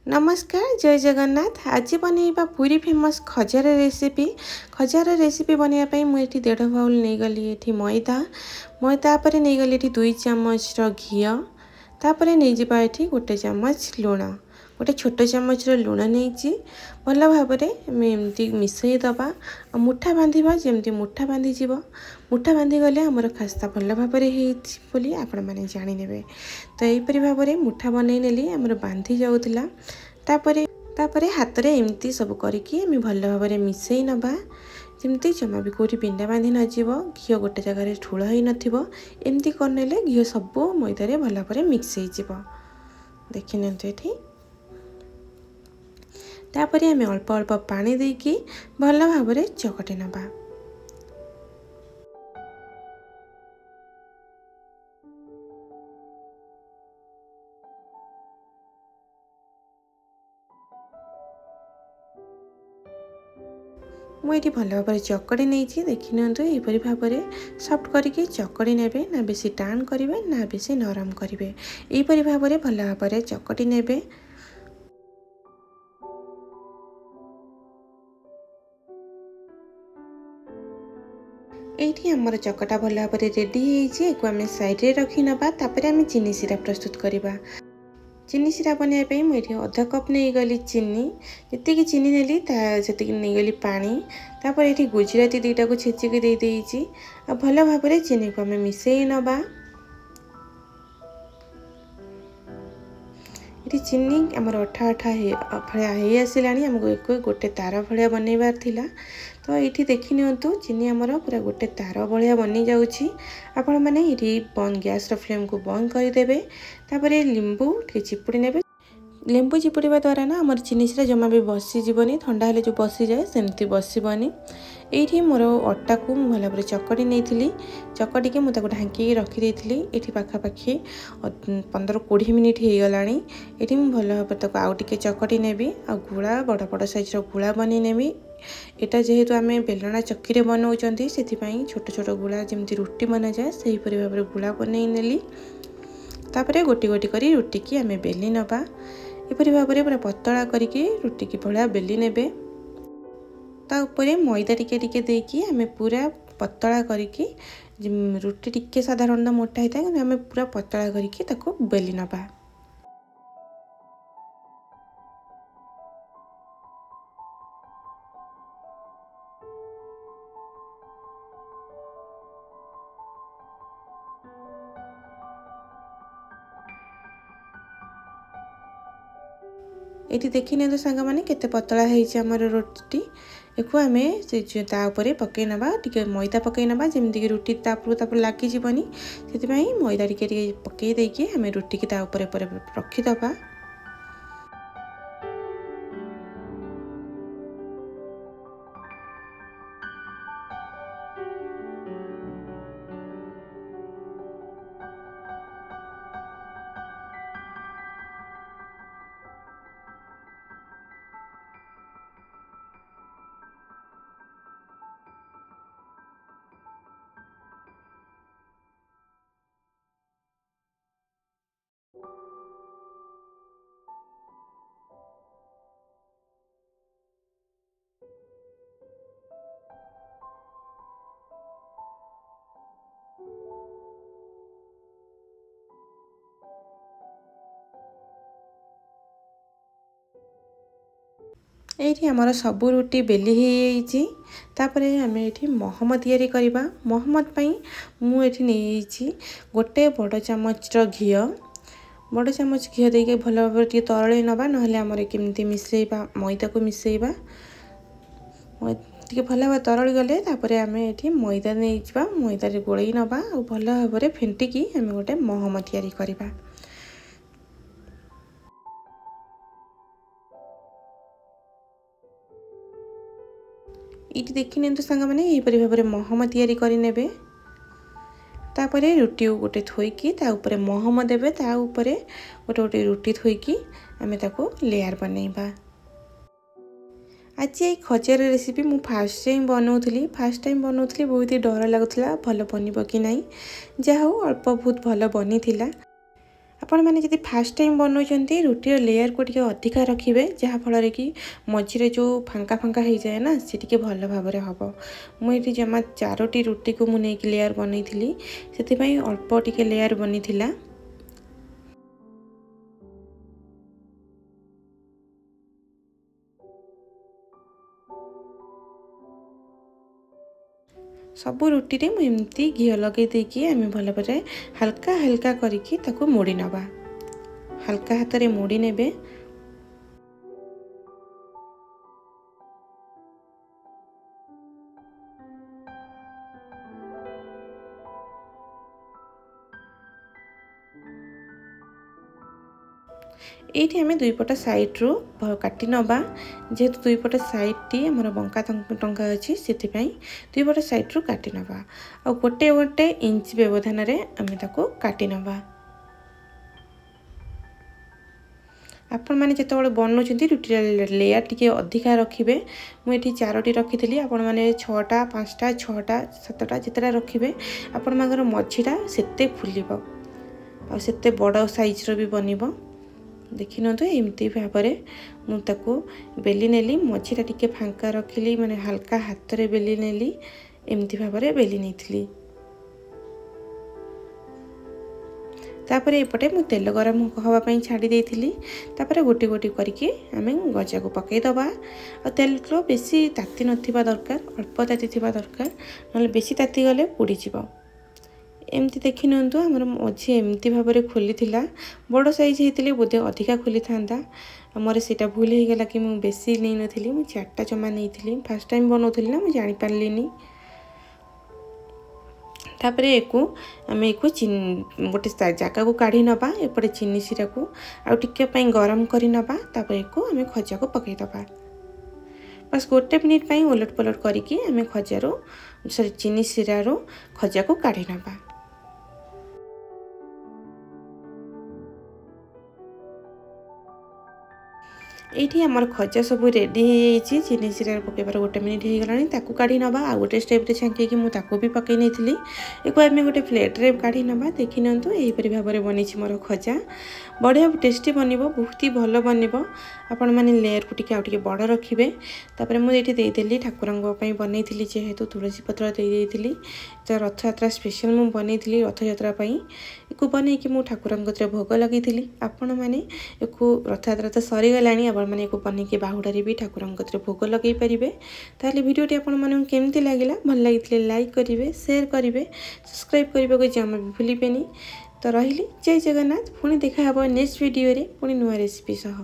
नमस्कार जय जगन्नाथ। आज बनैबा पूरी फेमस खजार रेसिपी बनैया मुझे 1.5 बाउल नहीं गली ये मैदा मैदा पर नहीं गली 2 चामच घी तापर नहीं जावा ये 1 चामच लुण गोटे छोट चामच लुण नहीं भल भाव एमती मिसईदबा मुठा बांधा जमी मुठा बांधीज मुठा बांधी गले आमर खास्ता भल भाव बोली आपण मैंने जाने। तो यहीपरि भाव में मुठा बनई नेली आमर बांधी जाऊला तापर हाथ में एमती सब करके भल भाव में मिसई नबा जमती जमा भी कौटी पिंडा बांधि नजीव घी गोटे जगार ठूल हो नमती करने घी सब मैदार भल भाव में मिक्स हो देखी ये तापर आम अल्प अल्प पानी देकी भल भाव में चकटी नबा। मुझे भल भाव में चकड़ी नहीं देखी यहीपरि भाव में सफ्ट करके चकड़ी ने ना बेसी टाण करेंगे ना बेसी नरम करेंगे यहीपरि भाव में भल भाव में चकड़ी ने। ये आमर चकटा भल भाव में रेडी हो आम साइड रखी नबा तापर आम चीनी सीरा प्रस्तुत करवा। चीनी सीरा बनवाई मुझे अधा कप नहीं गली चीनी जी चीनी नेली से नहीं गली पानी तापर ये गुजराती 2टा को छेचिक देदेजी भल भाव में चीनी को आम मिसई नबा। ये चीनी आमर अठा अठा भाया आसला आमको एक गोटे तार भाया बनइबार थिला। तो ये देखी नियंतु चीनी आमर पूरा गोटे तार भाया बनी जाऊँगी आपण मैंने ये गैस फ्लेम को बंद करदे तापर लिंबू टे चिपुड़ी ने लेंबू चिपुड़ा द्वारा ना आमर चीनी सीरा जमा भी बसीजनी ठंडा हेले जो बसी जाए सेमती बसबनी। ये मोर अटा को भल भाव में चकड़ी नहीं चकड़ी के मुझे ढांकी रखीदी ये पाखापाखि 15-20 मिनिट हो गला ये भल भाव में आउ टे चकड़ी नेबी आ गुड़ा बड़ बड़ साइज गुड़ा बनी नेबी। एटा जेहेतु आम बेलना चक्की बनाऊँ से छोट छोट गुड़ा जमी रुटी बना जाए से भाव में गुड़ा बनई नेली तापर गोटी गोटी करी रुटी की आम बेली नबा एपरी भाव में पूरा पतला करके रुटी की भलिया बेली नेबे ता ऊपर मैदा टिके देकी आम पूरा पतला करके रुटी टिके साधारण मोटा होता है आम पूरा पतला करके बेली नबा। ये देखी नहीं सांग मैंने केते पतला होमर रोटी एक आम से पकई नबा टे मैदा पकई नबा जमीक रुटी तापर लगिजनी से मैदा टे पकई देकी आम रुटी की रखीदबा। ये आमर सबू रुटी बेली होपर आम ये महम या महमद मुझे नहीं गोटे बड़ चामच घी बड़ चामच घी देके भल भाव में तरल नबा ना आमर केमती मिसईबा मैदा को मिसईबा टे भल भाव तरल गले आम ये मैदा नहीं मैदा गोल नबा और भल भाव में फेंटिकी आम गोटे महम या करवा। ये देखी नहीं सांग मैंने यहीपरि भाव में महम तैयारी करे तापर रुटी गोटे थोईकी ताऊपर महम देवे ताऊपर गोटे गोटे रुटी थोईकी आम ताको लेयर बनइबा। आज ये खजार रेसिपी मु फास्ट टाइम बनाऊली बहुत ही डर लगुला भल बनब कि ना जहा अल्प बहुत भल बनी थिला आपण मैंने जब फास्ट टाइम बनाऊँ रुटीर लेयर को टी अधिका रखिए जहाँफल कि मझे जो फांका फांका हो जाए ना सी टी भल भाव हम मुझे जमा 4टी रुटी को मुझे लेयर बनई से अल्प टिके लेयर बनी थिला। सबू रुटी रे मुझे घी लगे देकी आम भल भाव हल्का हल्का करके ताको मोड़ी नवा हल्का हाथ रे मोड़ी नेबे। ये आम दुईपट साइड्रु काटी नवा जेहेतु दुईपट साइड आमर बंका टंका अच्छी से दुईपट साइड्रु काटी नवा और गोटे गोटे इंच व्यवधान आम ताको काटी नवा। आपण मैंने जिते बनाऊँ रुटी लेयर टी अधिका रखिए मुझे 4टी रखी आपण मैंने 6टा 5टा 6टा 7टा जितना रखिए आपण मांगर मझीटा सेते फुलिब और सेते बड़ साइज्र भी बनिब। देखि न तो एमती भाव मुझे बेली नेली मझीटा टिके फांका रखिली माने हल्का हाथ रे बेली नेली एमती भाव बेली नहीं। तापर एपटे मु तेल गरम हवापाई छाड़ी देइथिली तापर गोटी गोटी करके आम गजा को पकईदबा और तेल तो बेसी ताती नथिबा दरकार अल्प ताती थिबा दरकार ना बेसी ताती गले पोड़ी जीव। एमती देखि नियंतु आमर मझी एमती भाव खोली थिला बड़ साइज होते बोधे अधिका खोली था मोर सेटा भूल हो गला कि मुझे बेसी नहीं नथिली मु 4टा जमा नहीं फास्ट टाइम बनाऊली ना मुझे जानी पारलिनी। तापर एको आम एक गोटे जगह को काढ़ी नवा एपटे चीनी सिरा को आउ टिके गरम करी नवा तापर एको आम खजा को पकईदबा बस गोटे मिनिट उलट पलट करके आम खजारू सॉरी चीनी सिरारू खजा को काढ़ी नवा। ये आमर खजा सब रेडी हो चीनी सिरा पकईबार गोटे मिनिट हो गलानी ताकू काढ़ी नवा आ गोटे स्टेप्रे छांकी मुझे भी पकई नहीं एक आम गोटे प्लेट्रे काढ़ी नवा। देखि नियंतु यहीपरि भाव में बनी मोर खजा बढ़िया टेस्टी बन बहुत ही भल बन आपण मैंने लेयर को टिके आउटे बड़ रखिए। तापर मुझे देदेली ठाकुर बनई जेहेतु तुलसी पत्र देदेली तो रथ यात्रा स्पेशल मुझे बनई रथ यात्रा को बनई कि मुझे ठाकुर भोग लगे आपण मैंने रथ यात्रा तो सरीगला आपण मैंने बन के बाहुड़े भी ठाकुर भोग लगे पारे। ताहले वीडियोटी आपण मानक केमती लगिला भल लगी लाइक करेंगे शेयर करेंगे सब्सक्राइब करने को जमा भी भूलिबेनी। तो रही जय जगन्नाथ पुणी देखा नेक्स्ट वीडियो रे पुणी नुआ रेसिपी सह।